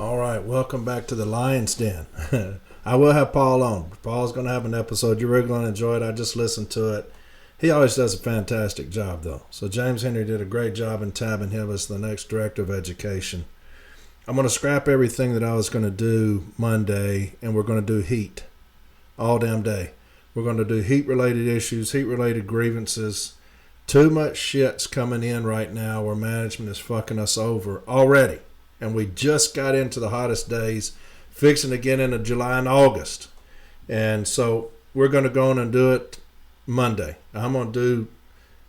All right, welcome back to the Lion's Den. I will have Paul on. Paul's going to have an episode. You're really going to enjoy it. I just listened to it. He always does a fantastic job, though. So James Henry did a great job in tabbing him as the next director of education. I'm going to scrap everything that I was going to do Monday, and we're going to do heat all damn day. We're going to do heat-related issues, heat-related grievances. Too much shit's coming in right now where management is fucking us over already. And we just got into the hottest days, fixing to get into July and August. And so we're going to go on and do it Monday. I'm going to do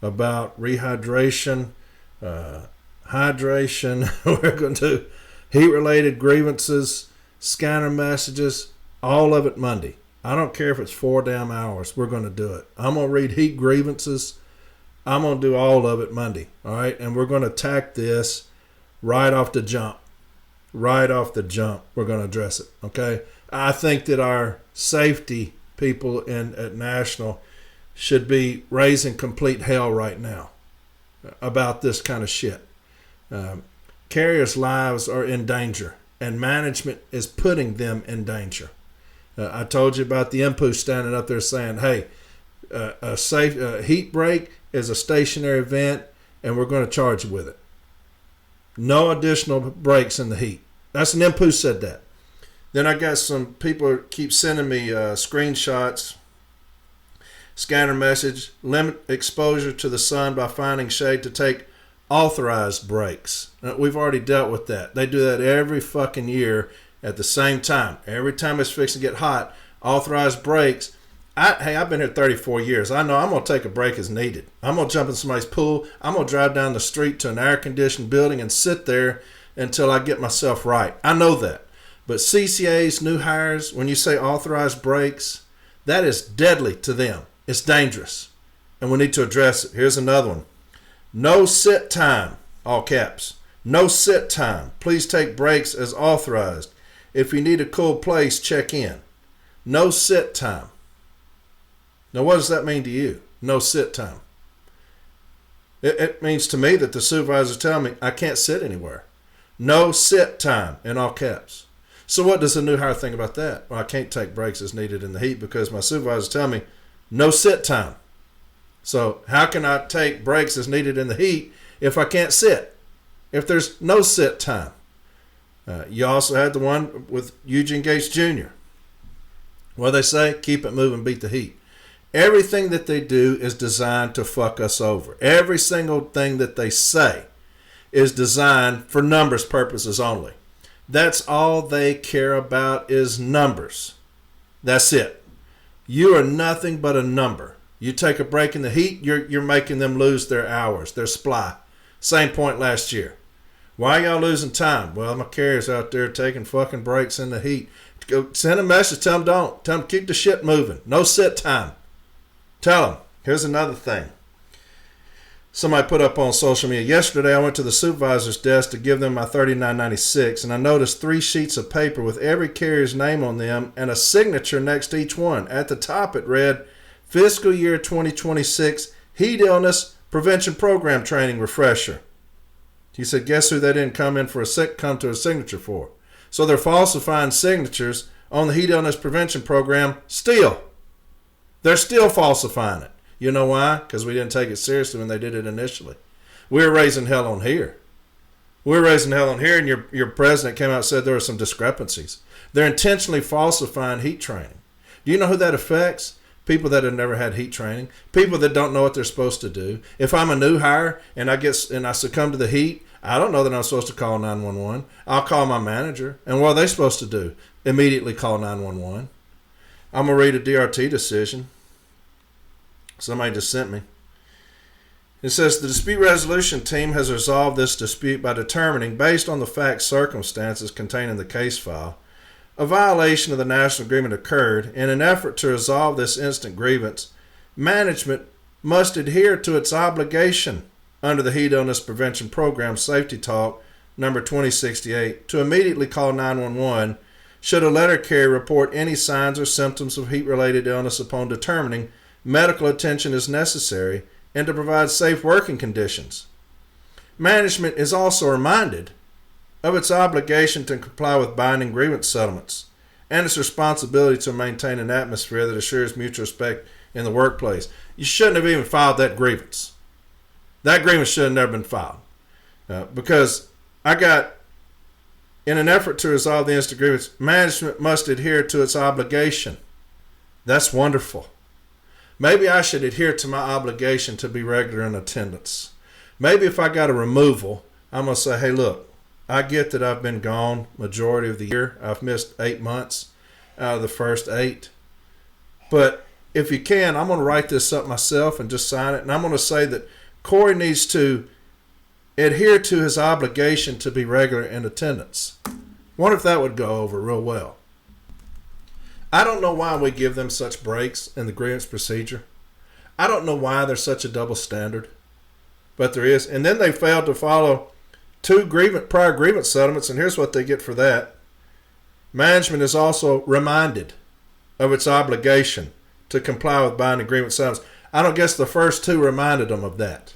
about rehydration, hydration. We're going to do heat-related grievances, scanner messages, all of it Monday. I don't care if it's 4 damn hours. We're going to do it. I'm going to read heat grievances. I'm going to do all of it Monday. All right? And we're going to attack this right off the jump. Right off the jump, we're going to address it, okay? I think that our safety people at National should be raising complete hell right now about this kind of shit. Carriers' lives are in danger, and management is putting them in danger. I told you about the IMPU standing up there saying, hey, a safe heat break is a stationary event, and we're going to charge you with it. No additional breaks in the heat. That's an IMPU said that. Then I got some people keep sending me screenshots, scanner message, limit exposure to the sun by finding shade to take authorized breaks. Now, we've already dealt with that. They do that every fucking year at the same time. Every time it's fixing to get hot, authorized breaks. I've been here 34 years. I know I'm going to take a break as needed. I'm going to jump in somebody's pool. I'm going to drive down the street to an air-conditioned building and sit there until I get myself right. I know that. But CCAs, new hires, when you say authorized breaks, that is deadly to them. It's dangerous. And we need to address it. Here's another one. No sit time, all caps. No sit time. Please take breaks as authorized. If you need a cool place, check in. No sit time. Now, what does that mean to you? No sit time. It means to me that the supervisors tell me I can't sit anywhere. No sit time in all caps. So what does the new hire think about that? Well, I can't take breaks as needed in the heat because my supervisors tell me no sit time. So how can I take breaks as needed in the heat if I can't sit? If there's no sit time. You also had the one with Eugene Gates Jr. What they say? Keep it moving, beat the heat. Everything that they do is designed to fuck us over. Every single thing that they say is designed for numbers purposes only. That's all they care about is numbers. That's it. You are nothing but a number. You take a break in the heat, you're making them lose their hours, their supply. Same point last year. Why are y'all losing time? Well, my carrier's out there taking fucking breaks in the heat. Go send a message, tell them don't. Tell them keep the shit moving. No sit time. Tell them. Here's another thing. Somebody put up on social media. Yesterday, I went to the supervisor's desk to give them my $39.96, and I noticed 3 sheets of paper with every carrier's name on them and a signature next to each one. At the top, it read, Fiscal Year 2026 Heat Illness Prevention Program Training Refresher. He said, guess who they didn't come to a signature for? So they're falsifying signatures on the Heat Illness Prevention Program still. They're still falsifying it. You know why? Because we didn't take it seriously when they did it initially. We're raising hell on here. We're raising hell on here, and your president came out and said there were some discrepancies. They're intentionally falsifying heat training. Do you know who that affects? People that have never had heat training. People that don't know what they're supposed to do. If I'm a new hire and I succumb to the heat, I don't know that I'm supposed to call 911. I'll call my manager. And what are they supposed to do? Immediately call 911. I'm going to read a DRT decision. Somebody just sent me. It says, the dispute resolution team has resolved this dispute by determining, based on the facts circumstances contained in the case file, a violation of the national agreement occurred. In an effort to resolve this instant grievance, management must adhere to its obligation under the Heat Illness Prevention Program Safety Talk number 2068 to immediately call 911 should a letter carrier report any signs or symptoms of heat-related illness upon determining medical attention is necessary and to provide safe working conditions. Management is also reminded of its obligation to comply with binding grievance settlements and its responsibility to maintain an atmosphere that assures mutual respect in the workplace. You shouldn't have even filed that grievance. That grievance should have never been filed. Because in an effort to resolve the incident grievance, management must adhere to its obligation. That's wonderful. Maybe I should adhere to my obligation to be regular in attendance. Maybe if I got a removal, I'm going to say, hey, look, I get that I've been gone majority of the year. I've missed 8 months out of the first 8. But if you can, I'm going to write this up myself and just sign it. And I'm going to say that Corey needs to adhere to his obligation to be regular in attendance. Wonder if that would go over real well. I don't know why we give them such breaks in the grievance procedure. I don't know why there's such a double standard. But there is. And then they failed to follow 2 prior grievance settlements, and here's what they get for that. Management is also reminded of its obligation to comply with binding grievance settlements. I don't guess the first 2 reminded them of that.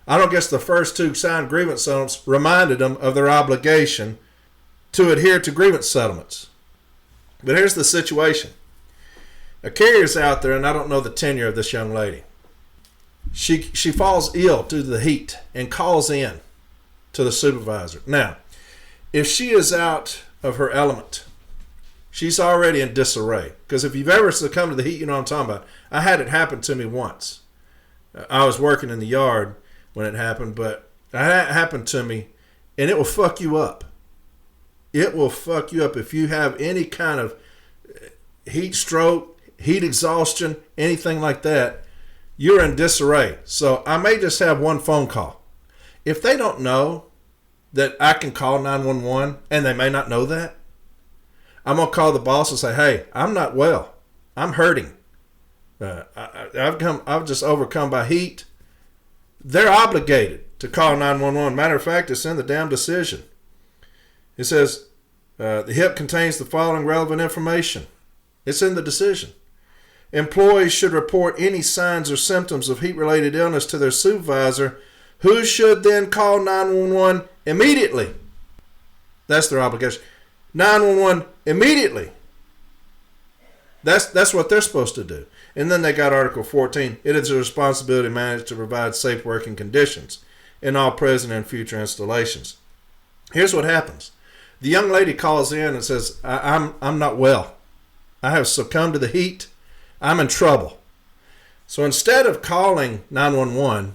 I don't guess the first 2 signed grievance settlements reminded them of their obligation to adhere to grievance settlements. But here's the situation. A carrier's out there, and I don't know the tenure of this young lady. She falls ill due to the heat and calls in to the supervisor. Now, if she is out of her element, she's already in disarray. Because if you've ever succumbed to the heat, you know what I'm talking about. I had it happen to me once. I was working in the yard when it happened, but it happened to me, and it will fuck you up. It will fuck you up if you have any kind of heat stroke, heat exhaustion, anything like that. You're in disarray. So I may just have one phone call. If they don't know that I can call 911, and they may not know that, I'm going to call the boss and say, hey, I'm not well. I'm hurting. I've just overcome by heat. They're obligated to call 911. Matter of fact, it's in the damn decision. It says, the HIP contains the following relevant information. It's in the decision. Employees should report any signs or symptoms of heat-related illness to their supervisor, who should then call 911 immediately. That's their obligation. 911 immediately. That's what they're supposed to do. And then they got Article 14. It is a responsibility of management to provide safe working conditions in all present and future installations. Here's what happens. The young lady calls in and says, I'm not well. I have succumbed to the heat. I'm in trouble. So instead of calling 911,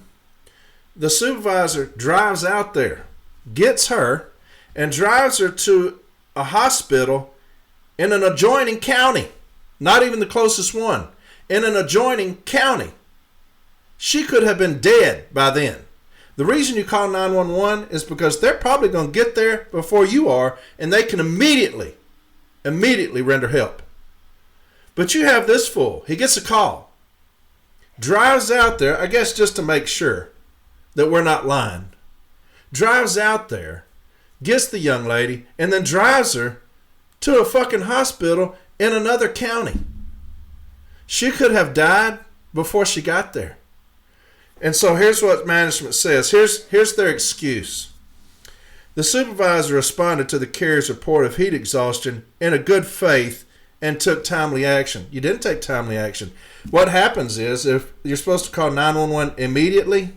the supervisor drives out there, gets her, and drives her to a hospital in an adjoining county. Not even the closest one. In an adjoining county. She could have been dead by then. The reason you call 911 is because they're probably going to get there before you are, and they can immediately render help. But you have this fool. He gets a call. Drives out there, I guess just to make sure that we're not lying. Drives out there, gets the young lady, and then drives her to a fucking hospital in another county. She could have died before she got there. And so here's what management says. Here's their excuse. The supervisor responded to the carrier's report of heat exhaustion in a good faith and took timely action. You didn't take timely action. What happens is, if you're supposed to call 911 immediately,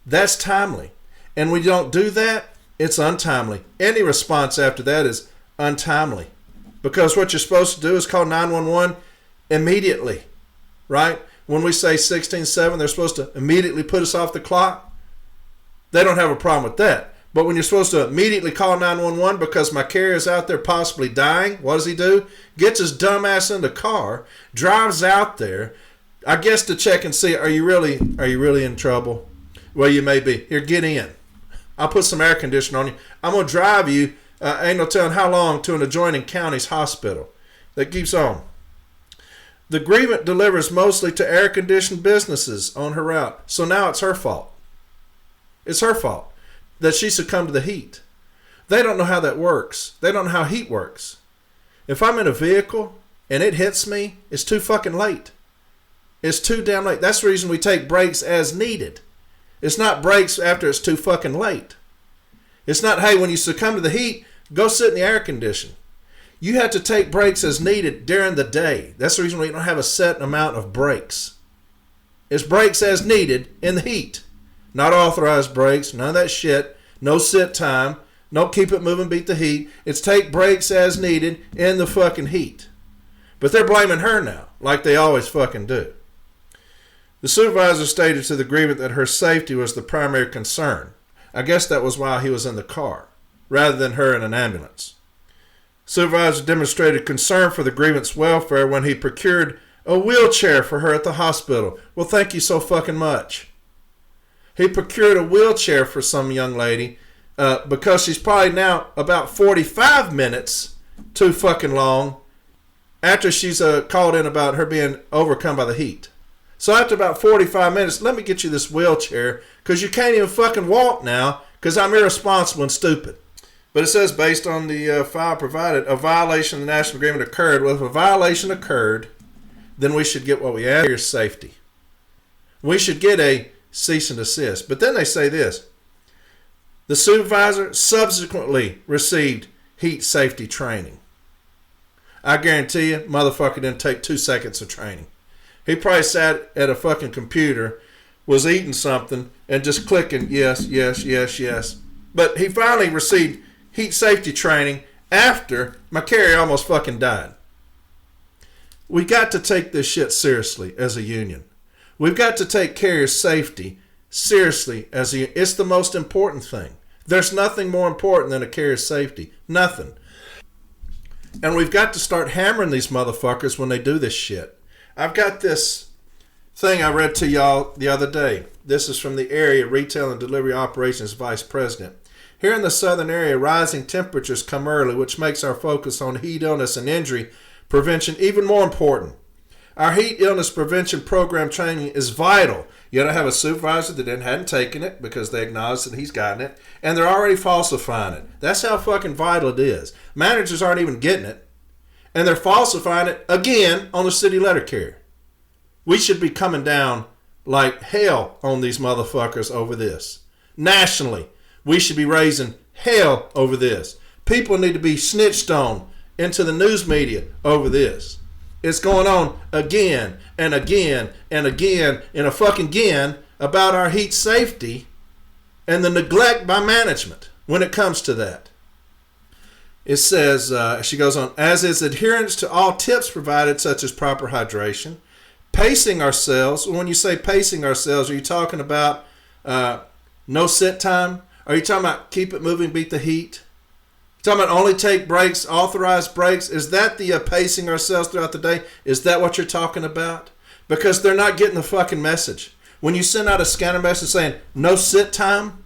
that's timely. And when you don't do that, it's untimely. Any response after that is untimely. Because what you're supposed to do is call 911 immediately, right? When we say 16-7, they're supposed to immediately put us off the clock. They don't have a problem with that. But when you're supposed to immediately call 911 because my carrier's out there possibly dying, what does he do? Gets his dumb ass in the car, drives out there, I guess to check and see, are you really in trouble? Well, you may be. Here, get in. I'll put some air conditioning on you. I'm going to drive you, ain't no telling how long, to an adjoining county's hospital. That keeps on. The grievant delivers mostly to air-conditioned businesses on her route. So now it's her fault. It's her fault that she succumbed to the heat. They don't know how that works. They don't know how heat works. If I'm in a vehicle and it hits me, it's too fucking late. It's too damn late. That's the reason we take breaks as needed. It's not breaks after it's too fucking late. It's not, hey, when you succumb to the heat, go sit in the air condition. You have to take breaks as needed during the day. That's the reason we don't have a set amount of breaks. It's breaks as needed in the heat. Not authorized breaks, none of that shit. No sit time. No keep it moving, beat the heat. It's take breaks as needed in the fucking heat. But they're blaming her now, like they always fucking do. The supervisor stated to the grievant that her safety was the primary concern. I guess that was why he was in the car, rather than her in an ambulance. Supervisor demonstrated concern for the grievant's welfare when he procured a wheelchair for her at the hospital. Well, thank you so fucking much. He procured a wheelchair for some young lady because she's probably now about 45 minutes too fucking long after she's called in about her being overcome by the heat. So after about 45 minutes, let me get you this wheelchair because you can't even fucking walk now because I'm irresponsible and stupid. But it says, based on the file provided, a violation of the national agreement occurred. Well, if a violation occurred, then we should get what we ask. Here's safety. We should get a cease and desist. But then they say this. The supervisor subsequently received heat safety training. I guarantee you, motherfucker didn't take 2 seconds of training. He probably sat at a fucking computer, was eating something, and just clicking, yes, yes, yes, yes. But he finally received heat safety training after my carrier almost fucking died. We got to take this shit seriously as a union. We've got to take carrier safety seriously as a union. It's the most important thing. There's nothing more important than a carrier's safety. Nothing. And we've got to start hammering these motherfuckers when they do this shit. I've got this thing I read to y'all the other day. This is from the Area Retail and Delivery Operations Vice President. Here in the southern area, rising temperatures come early, which makes our focus on heat illness and injury prevention even more important. Our heat illness prevention program training is vital. You gotta have a supervisor that hadn't taken it because they acknowledge that he's gotten it, and they're already falsifying it. That's how fucking vital it is. Managers aren't even getting it, and they're falsifying it again on the city letter carrier. We should be coming down like hell on these motherfuckers over this. Nationally, we should be raising hell over this. People need to be snitched on into the news media over this. It's going on again and again and again and a fucking again about our heat safety and the neglect by management when it comes to that. It says, she goes on, as is adherence to all tips provided such as proper hydration, pacing ourselves. When you say pacing ourselves, are you talking about no sit time? Are you talking about keep it moving, beat the heat? Talking about only take breaks, authorized breaks? Is that the pacing ourselves throughout the day? Is that what you're talking about? Because they're not getting the fucking message. When you send out a scanner message saying no sit time,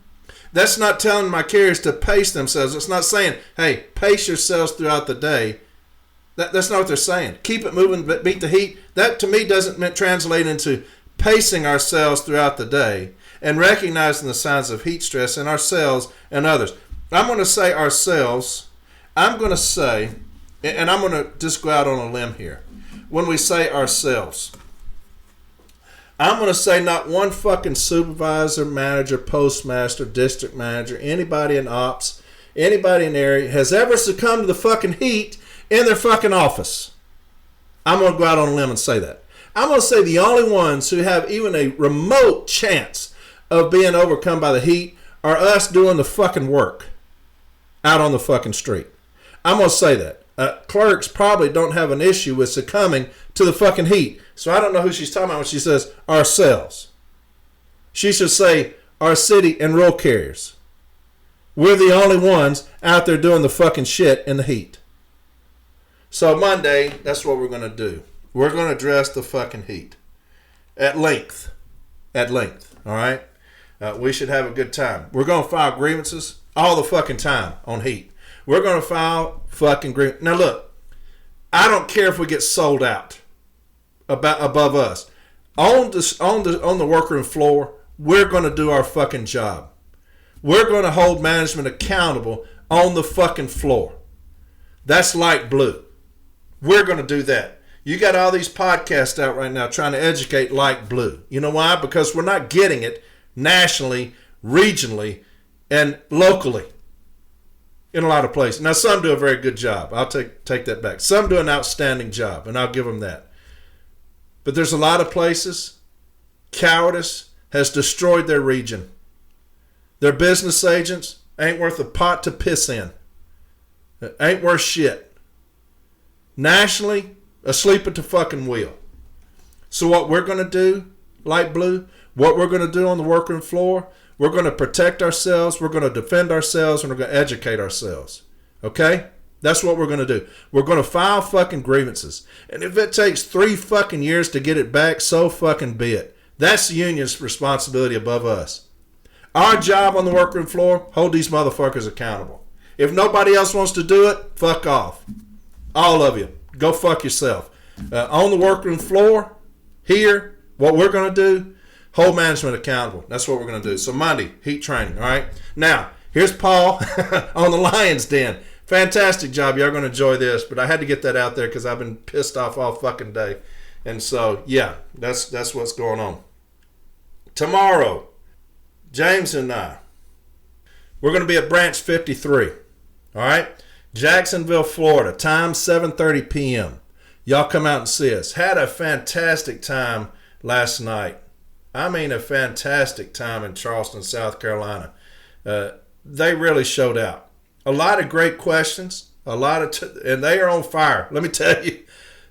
that's not telling my carriers to pace themselves. It's not saying, hey, pace yourselves throughout the day. That's not what they're saying. Keep it moving, but beat the heat. That to me doesn't translate into pacing ourselves throughout the day and recognizing the signs of heat stress in ourselves and others. I'm going to say ourselves. I'm going to say, and I'm going to just go out on a limb here. When we say ourselves, I'm going to say not one fucking supervisor, manager, postmaster, district manager, anybody in ops, anybody in the area has ever succumbed to the fucking heat in their fucking office. I'm going to go out on a limb and say that. I'm going to say the only ones who have even a remote chance of being overcome by the heat are us doing the fucking work out on the fucking street. I'm going to say that. Clerks probably don't have an issue with succumbing to the fucking heat. So I don't know who she's talking about when she says ourselves. She should say our city and rural carriers. We're the only ones out there doing the fucking shit in the heat. So Monday, that's what we're going to do. We're going to address the fucking heat. At length. At length. All right? We should have a good time. We're going to file grievances all the fucking time on heat. We're going to file fucking grievances. Now look, I don't care if we get sold out above us. On the workroom floor, we're going to do our fucking job. We're going to hold management accountable on the fucking floor. That's light blue. We're going to do that. You got all these podcasts out right now trying to educate light blue. You know why? Because we're not getting it nationally, regionally, and locally. in a lot of places. Now, some do a very good job. I'll take that back. Some do an outstanding job, and I'll give them that. But there's a lot of places, cowardice has destroyed their region. Their business agents ain't worth a pot to piss in. Ain't worth shit. Nationally, asleep at the fucking wheel. So what we're going to do, Light Blue, what we're going to do on the workroom floor, we're going to protect ourselves, we're going to defend ourselves, and we're going to educate ourselves. Okay? That's what we're going to do. We're going to file fucking grievances. And if it takes 3 fucking years to get it back, so fucking be it. That's the union's responsibility above us. Our job on the workroom floor, hold these motherfuckers accountable. If nobody else wants to do it, fuck off. All of you. Go fuck yourself. On the workroom floor, here, what we're going to do, hold management accountable. That's what we're going to do. So Monday, heat training, all right? Now, here's Paul on the Lions Den. Fantastic job. Y'all going to enjoy this, but I had to get that out there because I've been pissed off all fucking day. And so, yeah, that's what's going on. Tomorrow, James and I, we're going to be at Branch 53, all right? Jacksonville, Florida, time 7:30 p.m. Y'all come out and see us. Had a fantastic time last night. I mean a fantastic time in Charleston, South Carolina. They really showed out. A lot of great questions, and they are on fire. Let me tell you,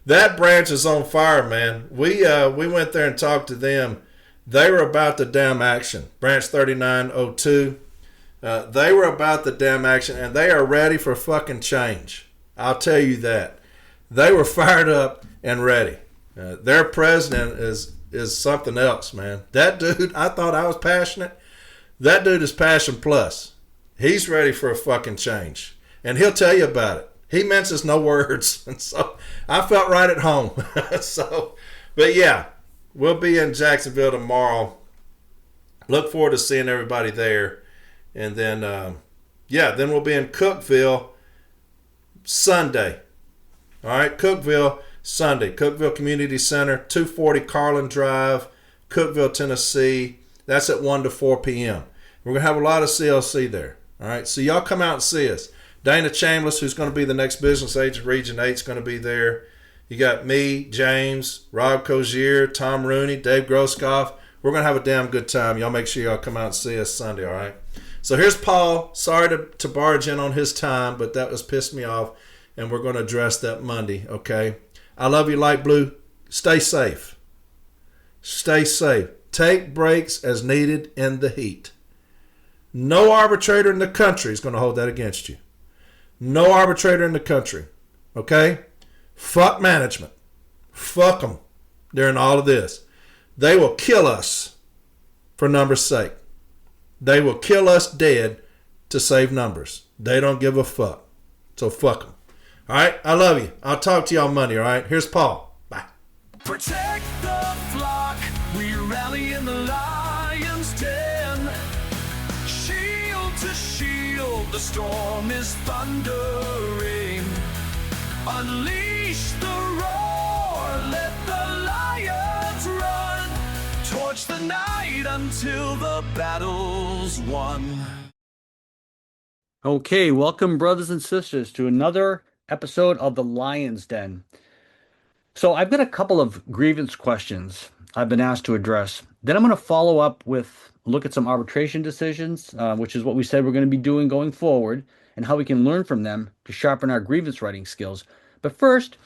that branch is on fire, man. We went there and talked to them. They were about the damn action. Branch 3902. They were about the damn action, and they are ready for fucking change. I'll tell you that. They were fired up and ready. Their president is something else, man. That dude, I thought I was passionate. That dude is passion plus. He's ready for a fucking change. And he'll tell you about it. He minces no words. And so I felt right at home. But yeah, we'll be in Jacksonville tomorrow. Look forward to seeing everybody there. And then, then we'll be in Cookeville Sunday. All right, Cookeville Sunday. Cookeville Community Center, 240 Carlin Drive, Cookeville, Tennessee. That's at 1 to 4 p.m. We're going to have a lot of CLC there. All right, so y'all come out and see us. Dana Chambliss, who's going to be the next business agent, Region 8, is going to be there. You got me, James, Rob Cozier, Tom Rooney, Dave Groskoff. We're going to have a damn good time. Y'all make sure y'all come out and see us Sunday, all right? So here's Paul. Sorry to barge in on his time, but that was pissed me off, and we're going to address that Monday, okay? I love you, Light Blue. Stay safe. Stay safe. Take breaks as needed in the heat. No arbitrator in the country is going to hold that against you. No arbitrator in the country, okay? Fuck management. Fuck them during all of this. They will kill us for numbers' sake. They will kill us dead to save numbers. They don't give a fuck. So fuck them. All right? I love you. I'll talk to you on Monday, all right? Here's Paul. Bye. Protect the flock. We rally in the lion's den. Shield to shield, the storm is thundering. Unleash the roar, let the lions run. Torch the night until the battle's won. Okay, welcome, brothers and sisters, to another episode of the Lion's Den. So I've got a couple of grievance questions I've been asked to address. Then I'm going to follow up with a look at some arbitration decisions, which is what we said we're going to be doing going forward, and how we can learn from them to sharpen our grievance writing skills. But first,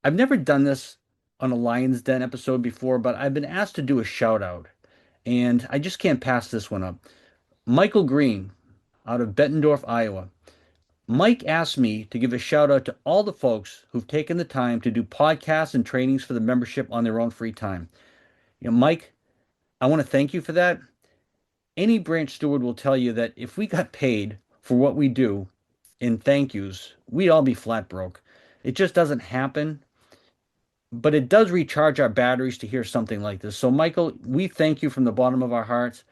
I've never done this on a Lion's Den episode before, but I've been asked to do a shout out, and I just can't pass this one up. Michael Green, out of Bettendorf, Iowa. Mike asked me to give a shout out to all the folks who've taken the time to do podcasts and trainings for the membership on their own free time. You know, Mike, I want to thank you for that. Any branch steward will tell you that if we got paid for what we do in thank yous, we'd all be flat broke. It just doesn't happen, but it does recharge our batteries to hear something like this. So, Michael, we thank you from the bottom of our hearts.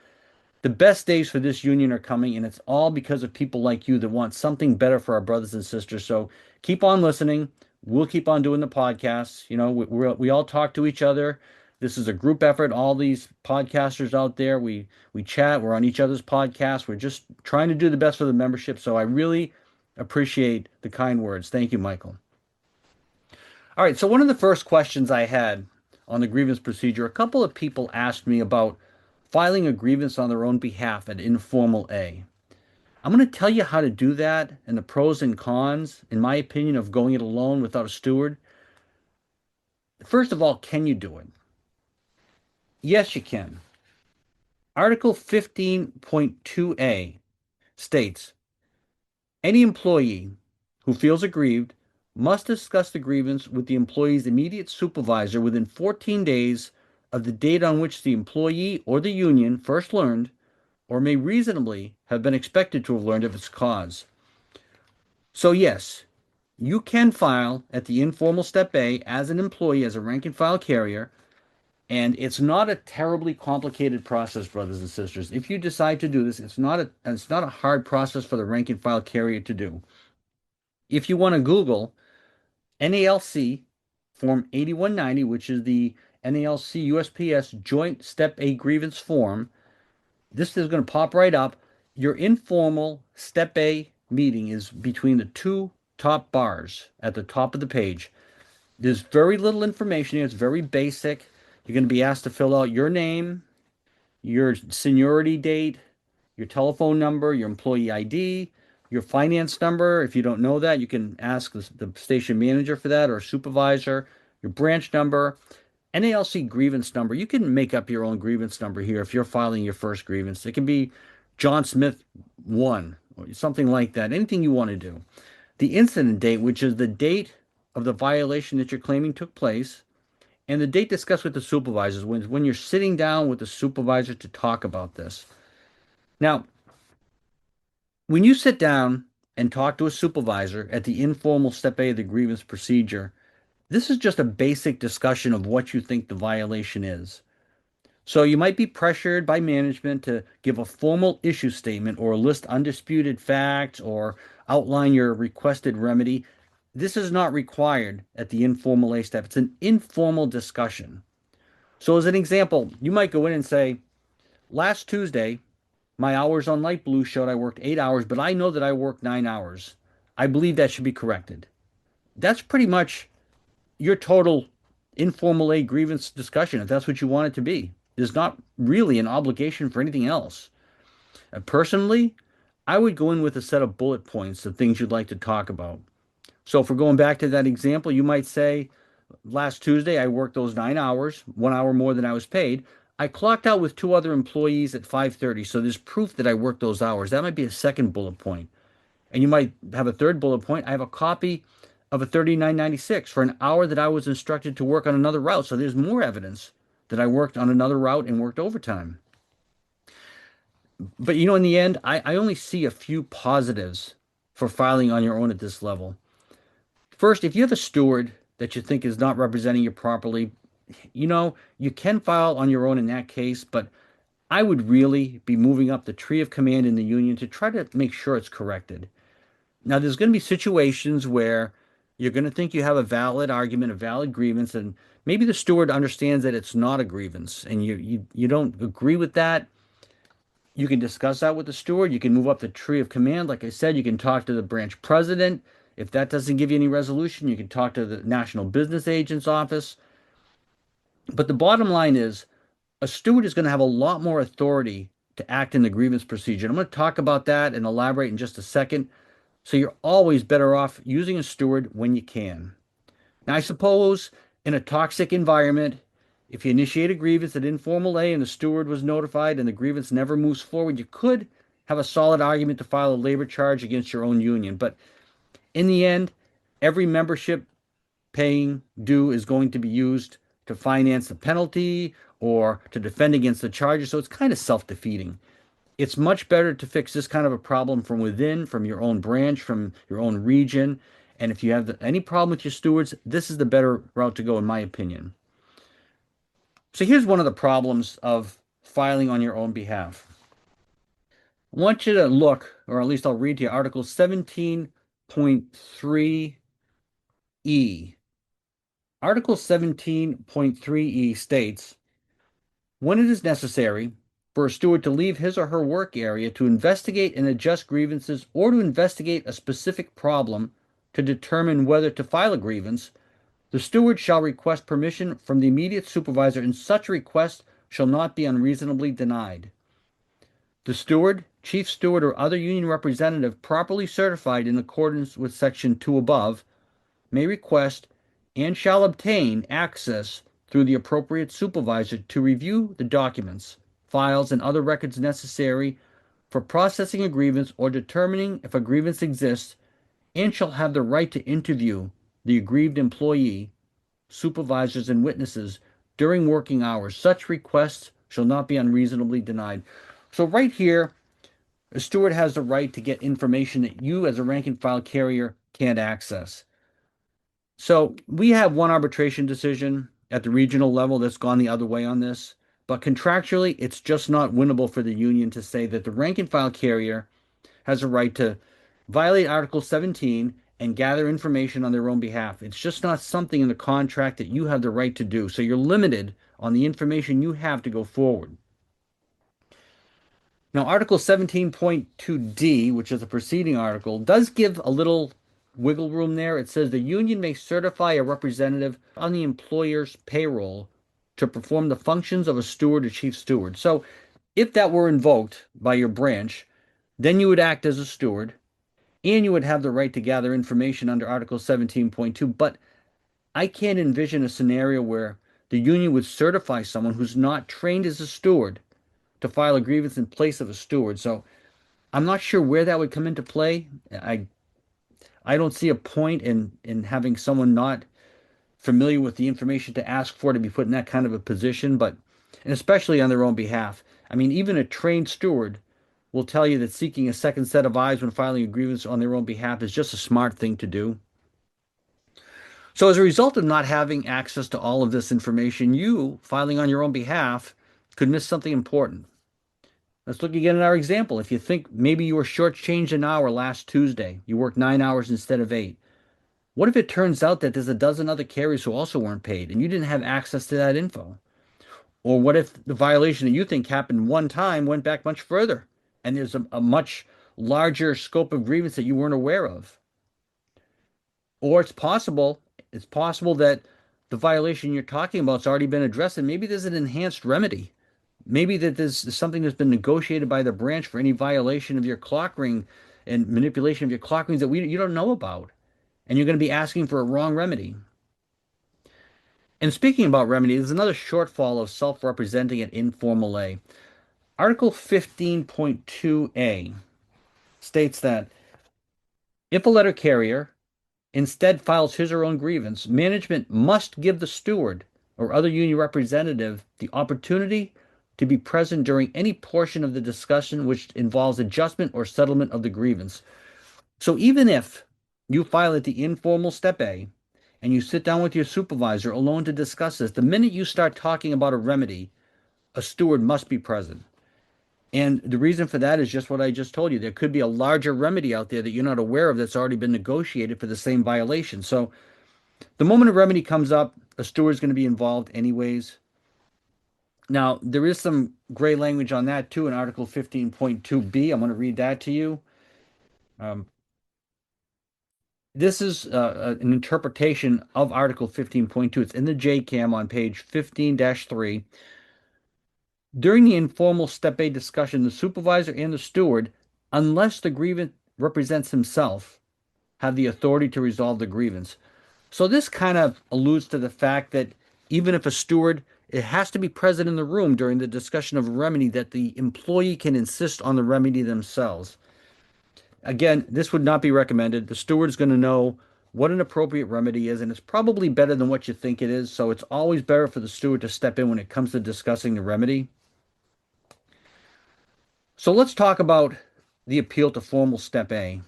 The best days for this union are coming, and it's all because of people like you that want something better for our brothers and sisters. So keep on listening. We'll keep on doing the podcasts. You know, we all talk to each other. This is a group effort. All these podcasters out there, we chat. We're on each other's podcasts. We're just trying to do the best for the membership. So I really Appreciate the kind words. Thank you, Michael. All right, so one of the first questions I had on the grievance procedure, a couple of people asked me about filing a grievance on their own behalf at Informal A. I'm going to tell you how to do that and the pros and cons, in my opinion, of going it alone without a steward. First of all, can you do it? Yes, you can. Article 15.2a states any employee who feels aggrieved must discuss the grievance with the employee's immediate supervisor within 14 days of the date on which the employee or the union first learned or may reasonably have been expected to have learned of its cause. So yes, you can file at the informal step A as an employee, as a rank and file carrier, and it's not a terribly complicated process, brothers and sisters. If you decide to do this, it's not a hard process for the rank and file carrier to do. If you want to Google NALC Form 8190, which is the NALC USPS Joint Step A Grievance Form, this is going to pop right up. Your informal Step A meeting is between the two top bars at the top of the page. There's very little information here. It's very basic. You're going to be asked to fill out your name, your seniority date, your telephone number, your employee ID, your finance number. If you don't know that, you can ask the station manager for that or a supervisor, your branch number, NALC grievance number. You can make up your own grievance number here if you're filing your first grievance. It can be John Smith 1 or something like that, anything you want to do. The incident date, which is the date of the violation that you're claiming took place, and the date discussed with the supervisors when you're sitting down with the supervisor to talk about this. Now, when you sit down and talk to a supervisor at the informal step A of the grievance procedure, this is just a basic discussion of what you think the violation is. So you might be pressured by management to give a formal issue statement or list undisputed facts or outline your requested remedy. This is not required at the informal A step. It's an informal discussion. So as an example, you might go in and say, last Tuesday, my hours on Light Blue showed I worked 8 hours, but I know that I worked 9 hours. I believe that should be corrected. That's pretty much your total informal A grievance discussion, if that's what you want it to be. There's not really an obligation for anything else. Personally, I would go in with a set of bullet points of things you'd like to talk about. So if we're going back to that example, you might say, last Tuesday, I worked those 9 hours, 1 hour more than I was paid. I clocked out with 2 other employees at 5:30, so there's proof that I worked those hours. That might be a second bullet point. And you might have a third bullet point. I have a copy of a 3996 for an hour that I was instructed to work on another route. So there's more evidence that I worked on another route and worked overtime. But in the end, I only see a few positives for filing on your own at this level. First, if you have a steward that you think is not representing you properly, you can file on your own in that case, but I would really be moving up the tree of command in the union to try to make sure it's corrected. Now, there's going to be situations where you're going to think you have a valid argument, a valid grievance, and maybe the steward understands that it's not a grievance and you don't agree with that. You can discuss that with the steward. You can move up the tree of command. Like I said, you can talk to the branch president. If that doesn't give you any resolution, you can talk to the National Business Agent's office. But the bottom line is a steward is going to have a lot more authority to act in the grievance procedure. I'm going to talk about that and elaborate in just a second. So you're always better off using a steward when you can. Now, I suppose in a toxic environment, if you initiate a grievance at Informal A and the steward was notified and the grievance never moves forward, you could have a solid argument to file a labor charge against your own union. But in the end, every membership paying due is going to be used to finance the penalty or to defend against the charges. So it's kind of self-defeating. It's much better to fix this kind of a problem from within, from your own branch, from your own region. And if you have any problem with your stewards, this is the better route to go, in my opinion. So here's one of the problems of filing on your own behalf. I want you to look, or at least I'll read to you, Article 17.3E. Article 17.3E states, when it is necessary for a steward to leave his or her work area to investigate and adjust grievances or to investigate a specific problem to determine whether to file a grievance, the steward shall request permission from the immediate supervisor, and such request shall not be unreasonably denied. The steward, chief steward, or other union representative properly certified in accordance with Section 2 above may request and shall obtain access through the appropriate supervisor to review the documents, files, and other records necessary for processing a grievance or determining if a grievance exists, and shall have the right to interview the aggrieved employee, supervisors, and witnesses during working hours. Such requests shall not be unreasonably denied. So right here, a steward has the right to get information that you as a rank and file carrier can't access. So we have one arbitration decision at the regional level that's gone the other way on this, but contractually, it's just not winnable for the union to say that the rank and file carrier has a right to violate Article 17 and gather information on their own behalf. It's just not something in the contract that you have the right to do. So you're limited on the information you have to go forward. Now, Article 17.2D, which is a preceding article, does give a little wiggle room there. It says the union may certify a representative on the employer's payroll to perform the functions of a steward or chief steward. So if that were invoked by your branch, then you would act as a steward and you would have the right to gather information under Article 17.2. But I can't envision a scenario where the union would certify someone who's not trained as a steward to file a grievance in place of a steward. So I'm not sure where that would come into play. I don't see a point in having someone not familiar with the information to ask for to be put in that kind of a position, but and especially on their own behalf. I mean, even a trained steward will tell you that seeking a second set of eyes when filing a grievance on their own behalf is just a smart thing to do. So as a result of not having access to all of this information, you filing on your own behalf could miss something important. Let's look again at our example. If you think maybe you were shortchanged an hour last Tuesday, you worked 9 hours instead of 8. What if it turns out that there's a dozen other carriers who also weren't paid and you didn't have access to that info? Or what if the violation that you think happened one time went back much further and there's a much larger scope of grievance that you weren't aware of? Or it's possible that the violation you're talking about has already been addressed and maybe there's an enhanced remedy. Maybe that there's something that's been negotiated by the branch for any violation of your clock ring and manipulation of your clock rings that you don't know about. And you're going to be asking for a wrong remedy. And speaking about remedy, there's another shortfall of self-representing at informal A. Article 15.2a states that if a letter carrier instead files his or her own grievance, management must give the steward or other union representative the opportunity to be present during any portion of the discussion which involves adjustment or settlement of the grievance. So even if you file at the informal step A and you sit down with your supervisor alone to discuss this, the minute you start talking about a remedy, a steward must be present. And the reason for that is just what I just told you. There could be a larger remedy out there that you're not aware of that's already been negotiated for the same violation. So the moment a remedy comes up, a steward is going to be involved anyways. Now, there is some gray language on that too in Article 15.2b. I'm going to read that to you. This is an interpretation of Article 15.2. It's in the JCAM on page 15-3. During the informal Step A discussion, the supervisor and the steward, unless the grievant represents himself, have the authority to resolve the grievance. So this kind of alludes to the fact that even if a steward, it has to be present in the room during the discussion of a remedy, that the employee can insist on the remedy themselves. Again, this would not be recommended. The steward is going to know what an appropriate remedy is, and it's probably better than what you think it is. So it's always better for the steward to step in when it comes to discussing the remedy. So let's talk about the appeal to formal Step A.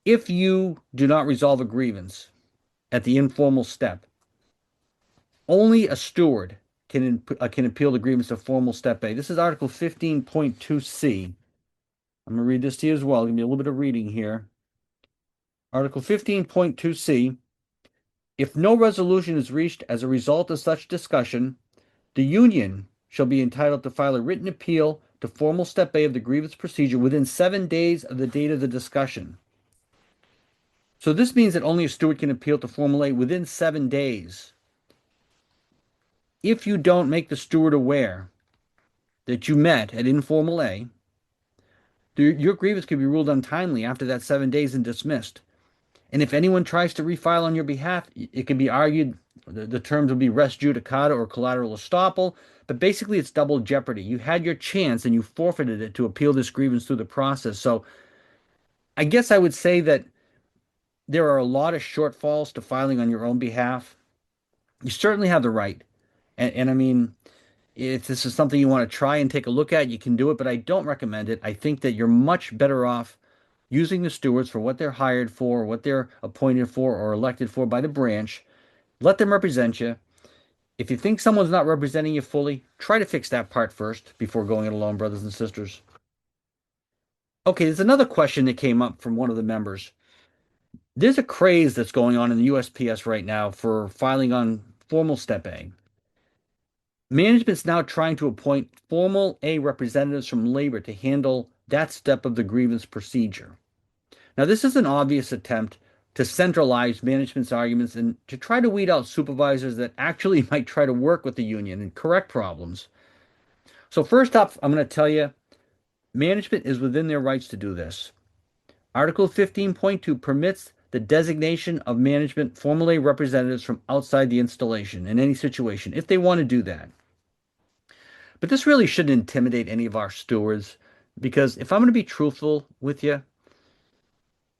If you do not resolve a grievance at the informal step, only a steward can appeal the grievance of formal Step A. This is Article 15.2c. I'm going to read this to you as well. Give me a little bit of reading here. Article 15.2c. If no resolution is reached as a result of such discussion, the union shall be entitled to file a written appeal to formal step A of the grievance procedure within 7 days of the date of the discussion. So this means that only a steward can appeal to formal A within 7 days. If you don't make the steward aware that you met at informal A, your grievance could be ruled untimely after that 7 days and dismissed. And if anyone tries to refile on your behalf, it can be argued the terms will be res judicata or collateral estoppel, but basically it's double jeopardy. You had your chance and you forfeited it to appeal this grievance through the process. So I guess I would say that there are a lot of shortfalls to filing on your own behalf. You certainly have the right. And I mean, if this is something you want to try and take a look at, you can do it, but I don't recommend it. I think that you're much better off using the stewards for what they're hired for, what they're appointed for or elected for by the branch. Let them represent you. If you think someone's not representing you fully, try to fix that part first before going it alone, brothers and sisters. Okay, there's another question that came up from one of the members. There's a craze that's going on in the USPS right now for filing on formal step A. Management's now trying to appoint formal A representatives from labor to handle that step of the grievance procedure. Now, this is an obvious attempt to centralize management's arguments and to try to weed out supervisors that actually might try to work with the union and correct problems. So first up, I'm going to tell you, management is within their rights to do this. Article 15.2 permits the designation of management formal A representatives from outside the installation in any situation, if they want to do that. But this really shouldn't intimidate any of our stewards, because if I'm going to be truthful with you,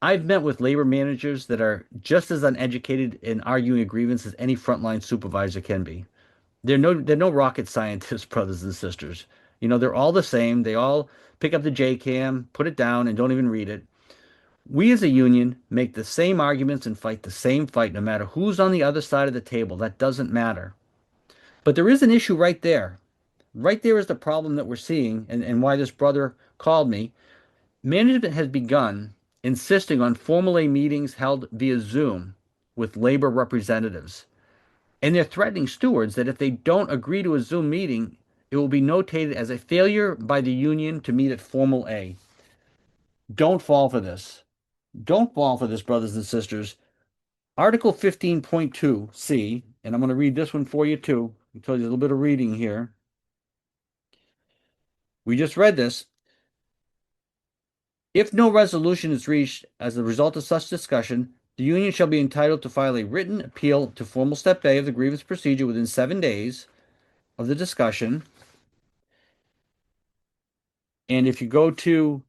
I've met with labor managers that are just as uneducated in arguing a grievance as any frontline supervisor can be. They're no rocket scientists, brothers and sisters. You know, they're all the same. They all pick up the JCAM, put it down, and don't even read it. We as a union make the same arguments and fight the same fight no matter who's on the other side of the table. That doesn't matter. But there is an issue right there. Right there is the problem that we're seeing and why this brother called me. Management has begun insisting on formal A meetings held via Zoom with labor representatives. And they're threatening stewards that if they don't agree to a Zoom meeting, it will be notated as a failure by the union to meet at formal A. Don't fall for this. Don't fall for this, brothers and sisters. Article 15.2C, and I'm going to read this one for you too. I'll tell you a little bit of reading here. We just read this. If no resolution is reached as a result of such discussion, the union shall be entitled to file a written appeal to formal step A of the grievance procedure within 7 days of the discussion. And if you go to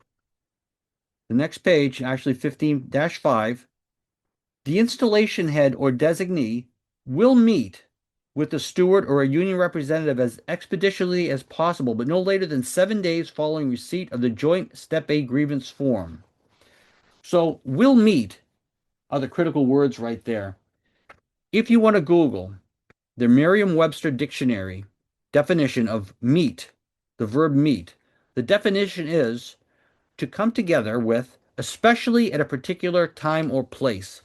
the next page, actually 15-5, the installation head or designee will meet with the steward or a union representative as expeditiously as possible, but no later than 7 days following receipt of the joint Step A grievance form. So, will meet are the critical words right there. If you want to Google the Merriam-Webster dictionary definition of meet, the verb meet, the definition is to come together with, especially at a particular time or place.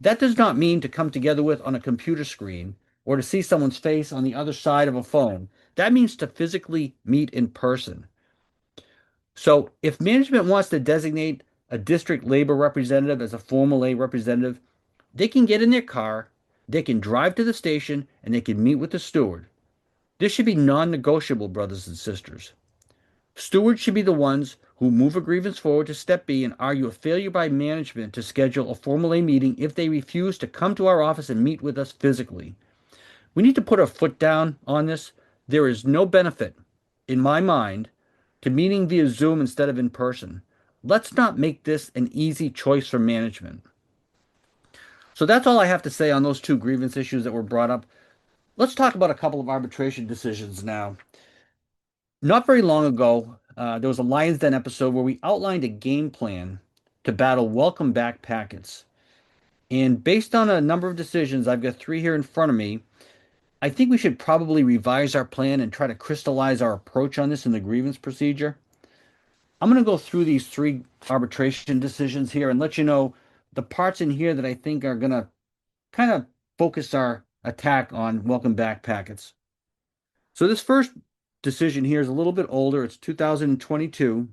That does not mean to come together with on a computer screen or to see someone's face on the other side of a phone. That means to physically meet in person. So if management wants to designate a district labor representative as a formal A representative, they can get in their car, they can drive to the station, and they can meet with the steward. This should be non-negotiable, brothers and sisters. Stewards should be the ones who move a grievance forward to Step B and argue a failure by management to schedule a formal A meeting if they refuse to come to our office and meet with us physically. We need to put our foot down on this. There is no benefit, in my mind, to meeting via Zoom instead of in person. Let's not make this an easy choice for management. So that's all I have to say on those two grievance issues that were brought up. Let's talk about a couple of arbitration decisions now. Not very long ago, there was a Lions Den episode where we outlined a game plan to battle welcome back packets. And based on a number of decisions, I've got 3 here in front of me, I think we should probably revise our plan and try to crystallize our approach on this in the grievance procedure. I'm going to go through these 3 arbitration decisions here and let you know the parts in here that I think are going to kind of focus our attack on welcome back packets. So this first decision here is a little bit older. It's 2022.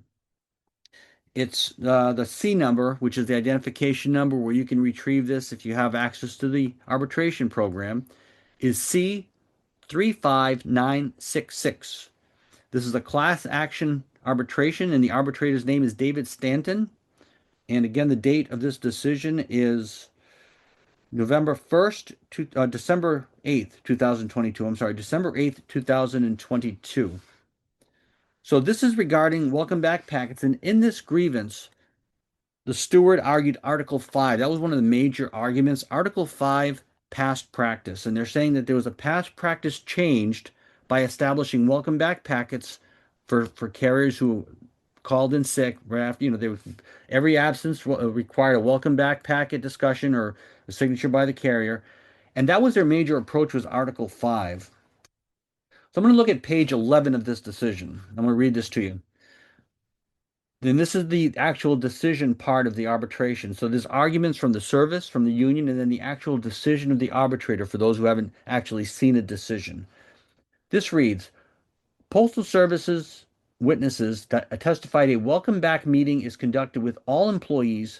It's the C number, which is the identification number where you can retrieve this if you have access to the arbitration program, is C35966. This is a class action arbitration, and the arbitrator's name is David Stanton. And again, the date of this decision is December 8th, 2022. I'm sorry, December 8th, 2022. So this is regarding welcome back packets. And in this grievance, the steward argued Article 5. That was one of the major arguments. Article 5, past practice. And they're saying that there was a past practice changed by establishing welcome back packets for carriers who called in sick. Every absence required a welcome back packet discussion or a signature by the carrier. And that was their major approach, was Article 5. So I'm going to look at page 11 of this decision. I'm going to read this to you. Then this is the actual decision part of the arbitration. So there's arguments from the service, from the union, and then the actual decision of the arbitrator for those who haven't actually seen a decision. This reads, Postal Service's witnesses testified a welcome back meeting is conducted with all employees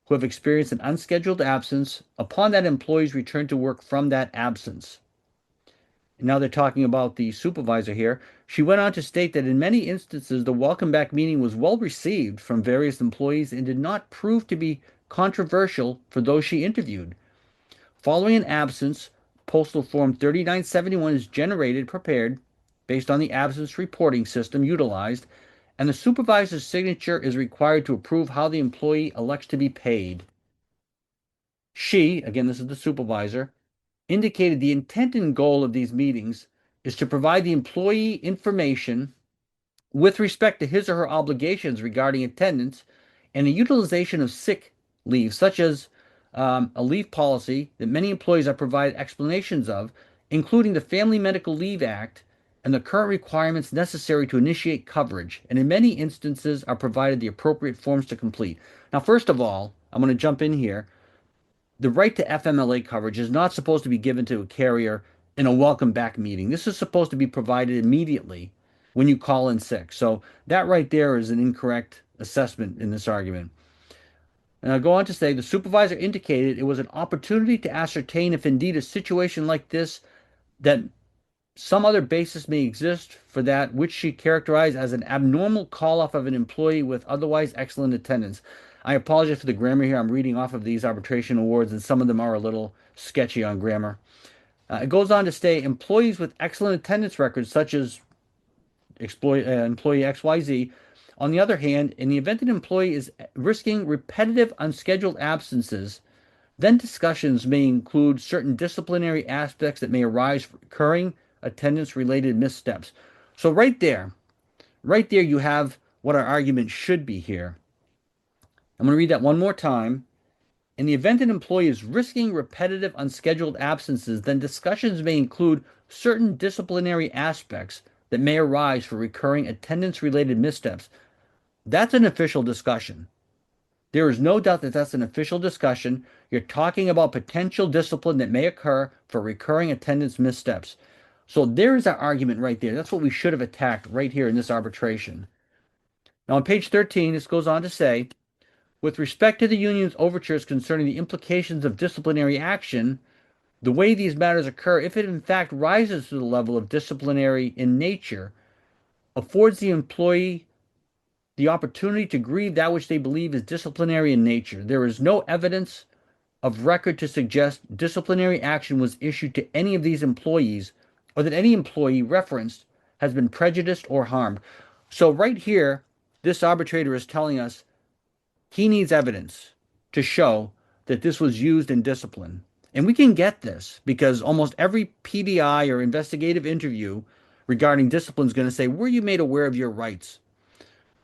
who have experienced an unscheduled absence upon that employee's return to work from that absence. And now they're talking about the supervisor here. She went on to state that in many instances, the welcome back meeting was well received from various employees and did not prove to be controversial for those she interviewed. Following an absence, Postal Form 3971 is prepared based on the absence reporting system utilized, and the supervisor's signature is required to approve how the employee elects to be paid. She, again, this is the supervisor, indicated the intent and goal of these meetings is to provide the employee information with respect to his or her obligations regarding attendance and the utilization of sick leave, such as a leave policy that many employees are provided explanations of, including the Family Medical Leave Act and the current requirements necessary to initiate coverage, and in many instances are provided the appropriate forms to complete. Now, first of all, I'm going to jump in here. The right to FMLA coverage is not supposed to be given to a carrier in a welcome back meeting. This is supposed to be provided immediately when you call in sick. So that right there is an incorrect assessment in this argument. And I'll go on to say the supervisor indicated it was an opportunity to ascertain if indeed a situation like this, that some other basis may exist for that which she characterized as an abnormal call-off of an employee with otherwise excellent attendance. I apologize for the grammar here. I'm reading off of these arbitration awards, and some of them are a little sketchy on grammar. It goes on to say employees with excellent attendance records, such as employee XYZ, on the other hand, in the event an employee is risking repetitive unscheduled absences, then discussions may include certain disciplinary aspects that may arise from recurring attendance-related missteps. So right there you have what our argument should be here. I'm going to read that one more time. In the event an employee is risking repetitive unscheduled absences, then discussions may include certain disciplinary aspects that may arise for recurring attendance-related missteps. That's an official discussion. There is no doubt that that's an official discussion. You're talking about potential discipline that may occur for recurring attendance missteps. So there's our argument right there. That's what we should have attacked right here in this arbitration. Now on page 13, this goes on to say, with respect to the union's overtures concerning the implications of disciplinary action, the way these matters occur, if it in fact rises to the level of disciplinary in nature, affords the employee the opportunity to grieve that which they believe is disciplinary in nature. There is no evidence of record to suggest disciplinary action was issued to any of these employees or that any employee referenced has been prejudiced or harmed. So right here, this arbitrator is telling us he needs evidence to show that this was used in discipline. And we can get this because almost every PBI or investigative interview regarding discipline is going to say, were you made aware of your rights?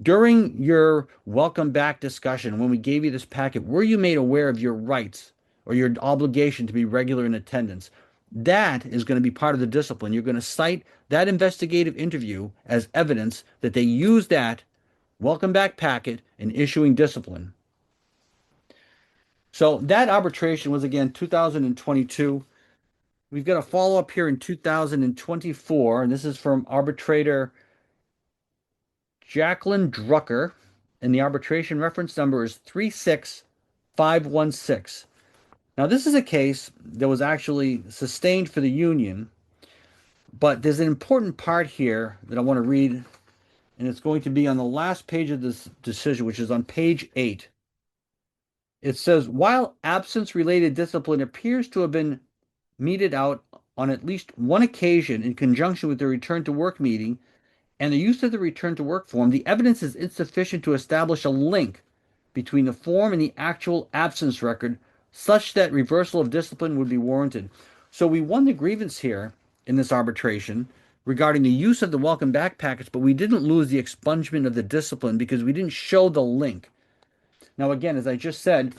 During your welcome back discussion, when we gave you this packet, were you made aware of your rights or your obligation to be regular in attendance? That is going to be part of the discipline. You're going to cite that investigative interview as evidence that they used that welcome back packet in issuing discipline. So that arbitration was, again, 2022. We've got a follow-up here in 2024, and this is from arbitrator Jacqueline Drucker, and the arbitration reference number is 36516. Now, this is a case that was actually sustained for the union, but there's an important part here that I want to read, and it's going to be on the last page of this decision, which is on page 8. It says, while absence-related discipline appears to have been meted out on at least one occasion in conjunction with the return to work meeting and the use of the return to work form, the evidence is insufficient to establish a link between the form and the actual absence record such that reversal of discipline would be warranted. So we won the grievance here in this arbitration regarding the use of the welcome back package, but we didn't lose the expungement of the discipline because we didn't show the link. Now, again, as I just said,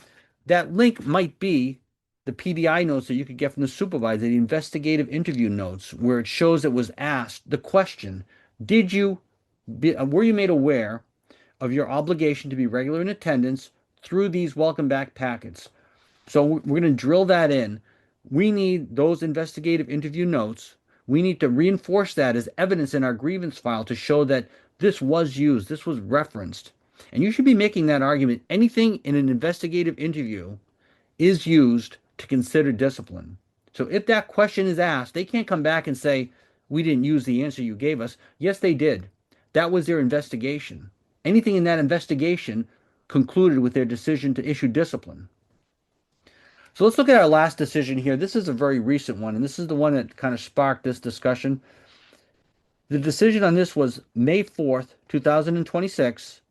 that link might be the PDI notes that you could get from the supervisor, the investigative interview notes, where it shows it was asked the question, were you made aware of your obligation to be regular in attendance through these welcome back packets? So we're going to drill that in. We need those investigative interview notes. We need to reinforce that as evidence in our grievance file to show that this was used, this was referenced. And you should be making that argument. Anything in an investigative interview is used to consider discipline. So if that question is asked, they can't come back and say, we didn't use the answer you gave us. Yes, they did. That was their investigation. Anything in that investigation concluded with their decision to issue discipline. So let's look at our last decision here. This is a very recent one, and this is the one that kind of sparked this discussion. The decision on this was May 4th, 2026,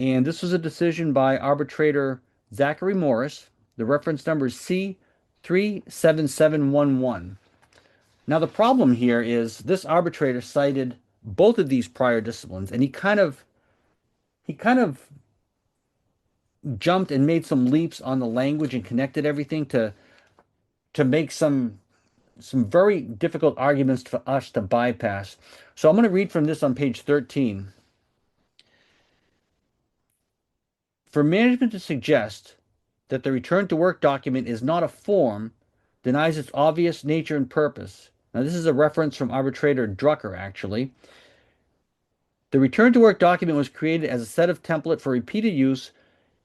and this was a decision by arbitrator Zachary Morris. The reference number is C37711. Now, the problem here is this arbitrator cited both of these prior disciplines, and he kind of jumped and made some leaps on the language and connected everything to make some very difficult arguments for us to bypass. So I'm going to read from this on page 13. For management to suggest that the return to work document is not a form denies its obvious nature and purpose. Now, this is a reference from arbitrator Drucker, actually. The return to work document was created as a set of template for repeated use,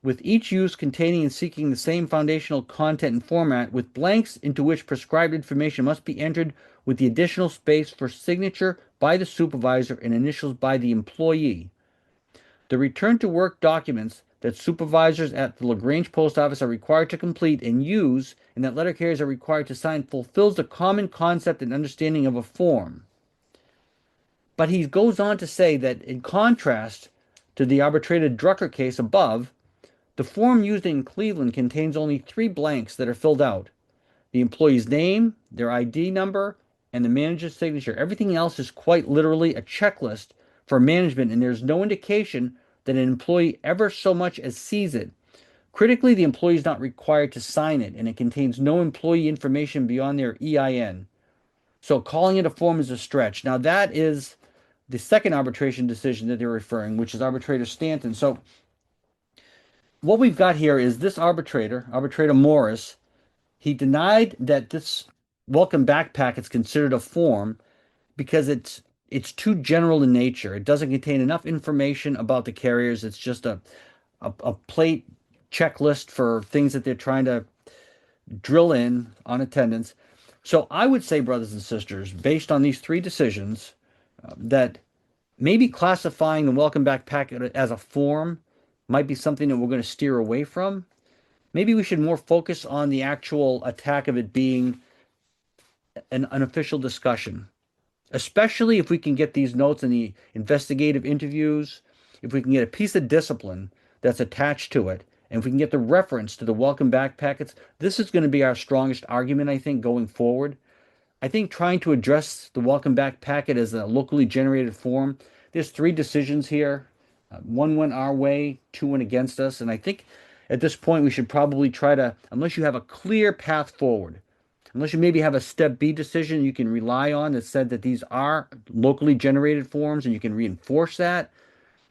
with each use containing and seeking the same foundational content and format, with blanks into which prescribed information must be entered, with the additional space for signature by the supervisor and initials by the employee. The return to work documents that supervisors at the LaGrange Post Office are required to complete and use, and that letter carriers are required to sign, fulfills the common concept and understanding of a form. But he goes on to say that in contrast to the arbitrator Drucker case above, the form used in Cleveland contains only 3 blanks that are filled out: the employee's name, their ID number, and the manager's signature. Everything else is quite literally a checklist for management, and there's no indication that an employee ever so much as sees it. Critically, the employee is not required to sign it, and it contains no employee information beyond their EIN. So calling it a form is a stretch. Now, that is the second arbitration decision that they're referring, which is arbitrator Stanton. So what we've got here is this arbitrator Morris, he denied that this welcome back packet is considered a form because it's too general in nature. It doesn't contain enough information about the carriers. It's just a plate checklist for things that they're trying to drill in on attendance. So I would say, brothers and sisters, based on these 3 decisions, that maybe classifying the welcome back packet as a form might be something that we're going to steer away from. Maybe we should more focus on the actual attack of it being an official discussion, especially if we can get these notes in the investigative interviews, if we can get a piece of discipline that's attached to it, and if we can get the reference to the welcome back packets. This is going to be our strongest argument, I think, going forward. I think trying to address the welcome back packet as a locally generated form, there's 3 decisions here. 1 went our way, 2 went against us, and I think at this point we should probably try to, unless you have a clear path forward, unless you maybe have a step B decision you can rely on that said that these are locally generated forms and you can reinforce that.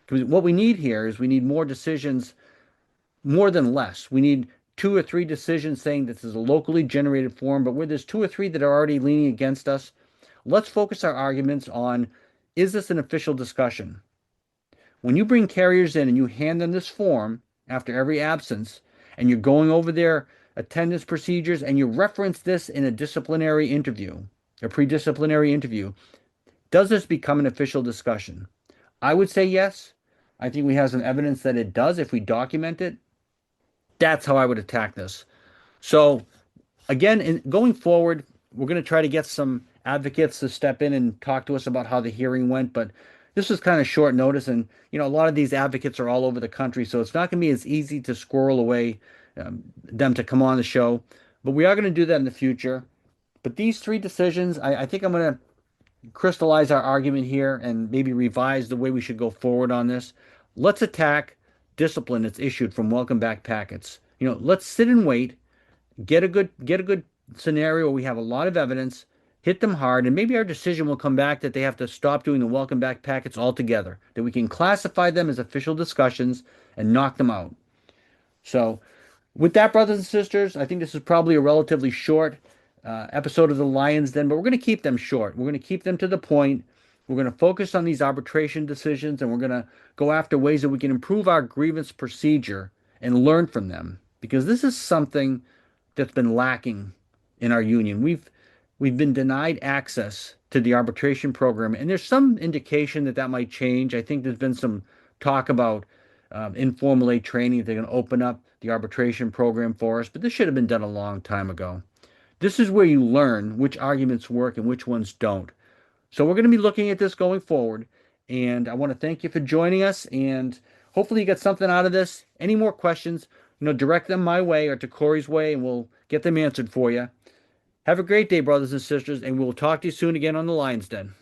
Because what we need here is we need more decisions, more than less. We need 2 or 3 decisions saying this is a locally generated form, but where there's 2 or 3 that are already leaning against us, let's focus our arguments on, is this an official discussion? When you bring carriers in and you hand them this form after every absence, and you're going over their attendance procedures, and you reference this in a disciplinary interview, a pre-disciplinary interview, does this become an official discussion? I would say yes. I think we have some evidence that it does if we document it. That's how I would attack this. So again, going forward, we're going to try to get some advocates to step in and talk to us about how the hearing went, but this was kind of short notice, and a lot of these advocates are all over the country, so it's not going to be as easy to squirrel away them to come on the show, but we are going to do that in the future. But these 3 decisions, I think I'm going to crystallize our argument here and maybe revise the way we should go forward on this. Let's attack discipline that's issued from welcome back packets. Let's sit and wait, get a good scenario where we have a lot of evidence, hit them hard, and maybe our decision will come back that they have to stop doing the welcome back packets altogether, that we can classify them as official discussions and knock them out. So with that, brothers and sisters, I think this is probably a relatively short episode of the Lion's Den, but we're going to keep them short. We're going to keep them to the point. We're going to focus on these arbitration decisions, and we're going to go after ways that we can improve our grievance procedure and learn from them, because this is something that's been lacking in our union. We've been denied access to the arbitration program, and there's some indication that might change. I think there's been some talk about informal aid training. They're going to open up the arbitration program for us, but this should have been done a long time ago. This is where you learn which arguments work and which ones don't. So we're going to be looking at this going forward, and I want to thank you for joining us, and hopefully you got something out of this. Any more questions, direct them my way or to Corey's way, and we'll get them answered for you. Have a great day, brothers and sisters, and we'll talk to you soon again on the Lion's Den.